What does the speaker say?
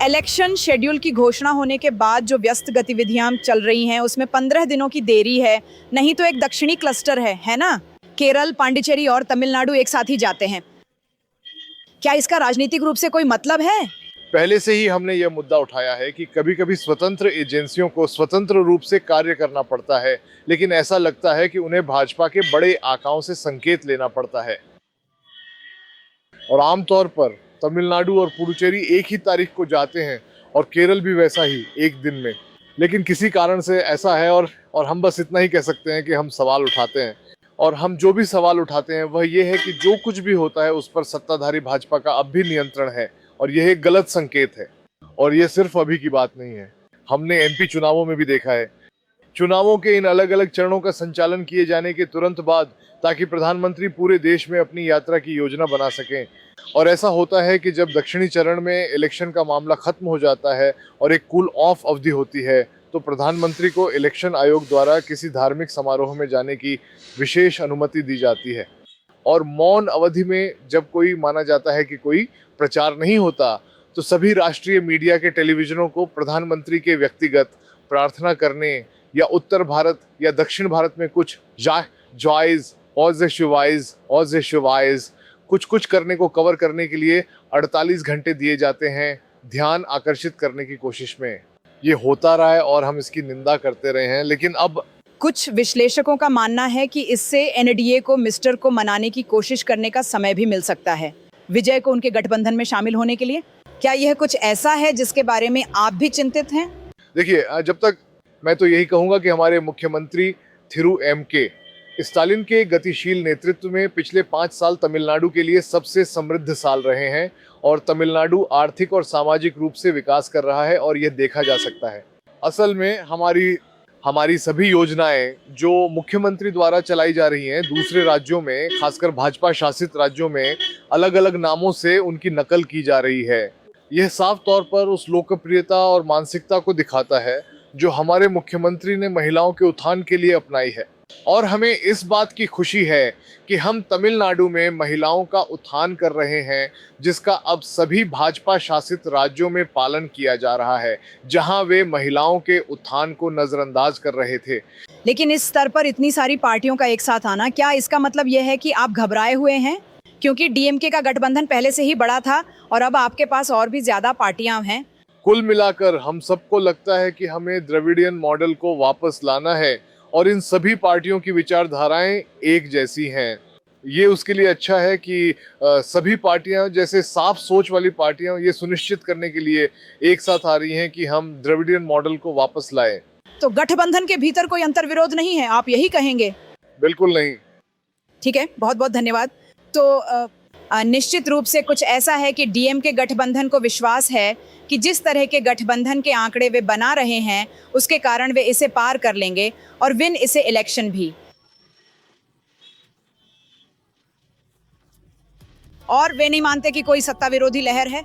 Election schedule की घोषणा होने के बाद जो व्यस्त गतिविधियां चल रही हैं उसमें 15 दिनों की देरी है, नहीं तो एक दक्षिणी क्लस्टर है ना? केरल, पांडिचेरी और तमिलनाडु एक साथ ही जाते हैं। क्या इसका राजनीतिक रूप से कोई मतलब है? पहले से ही हमने यह मुद्दा उठाया है कि कभी-कभी स्वतंत्र एजेंसियों को स्वतंत्र रूप से कार्य करना पड़ता है, लेकिन ऐसा लगता है कि उन्हें भाजपा के बड़े आकाओं से संकेत लेना पड़ता है। और आमतौर पर तमिलनाडु और पुडुचेरी एक ही तारीख को जाते हैं और केरल भी वैसा ही एक दिन में। लेकिन किसी कारण से ऐसा है और हम बस इतना ही कह सकते हैं कि हम सवाल उठाते हैं। और हम जो भी सवाल उठाते हैं वह ये है कि जो कुछ भी होता है उस पर सत्ताधारी भाजपा का अब भी नियंत्रण है और यह एक गलत संकेत है। और ये सिर्फ अभी की बात नहीं है, हमने एमपी चुनावों में भी देखा है। चुनावों के इन अलग अलग चरणों का संचालन किए जाने के तुरंत बाद, ताकि प्रधानमंत्री पूरे देश में अपनी यात्रा की योजना बना सकें। और ऐसा होता है कि जब दक्षिणी चरण में इलेक्शन का मामला खत्म हो जाता है और एक कूल ऑफ अवधि होती है, तो प्रधानमंत्री को इलेक्शन आयोग द्वारा किसी धार्मिक समारोह में जाने की विशेष अनुमति दी जाती है। और मौन अवधि में जब कोई माना जाता है कि कोई प्रचार नहीं होता, तो सभी राष्ट्रीय मीडिया के टेलीविजनों को प्रधानमंत्री के व्यक्तिगत प्रार्थना करने या उत्तर भारत या दक्षिण भारत में कुछ कुछ करने को कवर करने के लिए 48 घंटे दिए जाते हैं, ध्यान आकर्षित करने की कोशिश में। ये होता रहा है और हम इसकी निंदा करते रहे हैं, लेकिन अब कुछ विश्लेषकों का मानना है कि इससे एनडीए को मिस्टर को मनाने की कोशिश करने का समय भी मिल सकता है, विजय को उनके गठबंधन में शामिल होने के लिए। क्या यह कुछ ऐसा है जिसके बारे में आप भी चिंतित हैं? देखिए, जब तक मैं तो यही कहूंगा कि हमारे मुख्यमंत्री थिरु एम.के. स्टालिन के गतिशील नेतृत्व में पिछले 5 साल तमिलनाडु के लिए सबसे समृद्ध साल रहे हैं और तमिलनाडु आर्थिक और सामाजिक रूप से विकास कर रहा है और यह देखा जा सकता है। असल में हमारी सभी योजनाएं जो मुख्यमंत्री द्वारा चलाई जा रही हैं दूसरे राज्यों में, खासकर भाजपा शासित राज्यों में, अलग अलग नामों से उनकी नकल की जा रही है। यह साफ तौर पर उस लोकप्रियता और मानसिकता को दिखाता है जो हमारे मुख्यमंत्री ने महिलाओं के उत्थान के लिए अपनाई है। और हमें इस बात की खुशी है कि हम तमिलनाडु में महिलाओं का उत्थान कर रहे हैं, जिसका अब सभी भाजपा शासित राज्यों में पालन किया जा रहा है, जहां वे महिलाओं के उत्थान को नजरअंदाज कर रहे थे। लेकिन इस स्तर पर इतनी सारी पार्टियों का एक साथ आना, क्या इसका मतलब यह है कि आप घबराए हुए हैं? क्योंकि डीएमके का गठबंधन पहले से ही बड़ा था और अब आपके पास और भी ज्यादा पार्टियां हैं। कुल मिलाकर हम सबको लगता है कि हमें द्रविडियन मॉडल को वापस लाना है और इन सभी पार्टियों की विचारधाराएं एक जैसी हैं। ये उसके लिए अच्छा है कि सभी पार्टियां, जैसे साफ सोच वाली पार्टियां, ये सुनिश्चित करने के लिए एक साथ आ रही हैं कि हम द्रविडियन मॉडल को वापस लाएं। तो गठबंधन के भीतर कोई अंतर्विरोध नहीं है, आप यही कहेंगे? बिल्कुल नहीं। ठीक है, बहुत बहुत धन्यवाद। तो निश्चित रूप से कुछ ऐसा है कि डीएमके गठबंधन को विश्वास है कि जिस तरह के गठबंधन के आंकड़े वे बना रहे हैं उसके कारण वे इसे पार कर लेंगे और विन इसे इलेक्शन भी। और वे नहीं मानते कि कोई सत्ता विरोधी लहर है।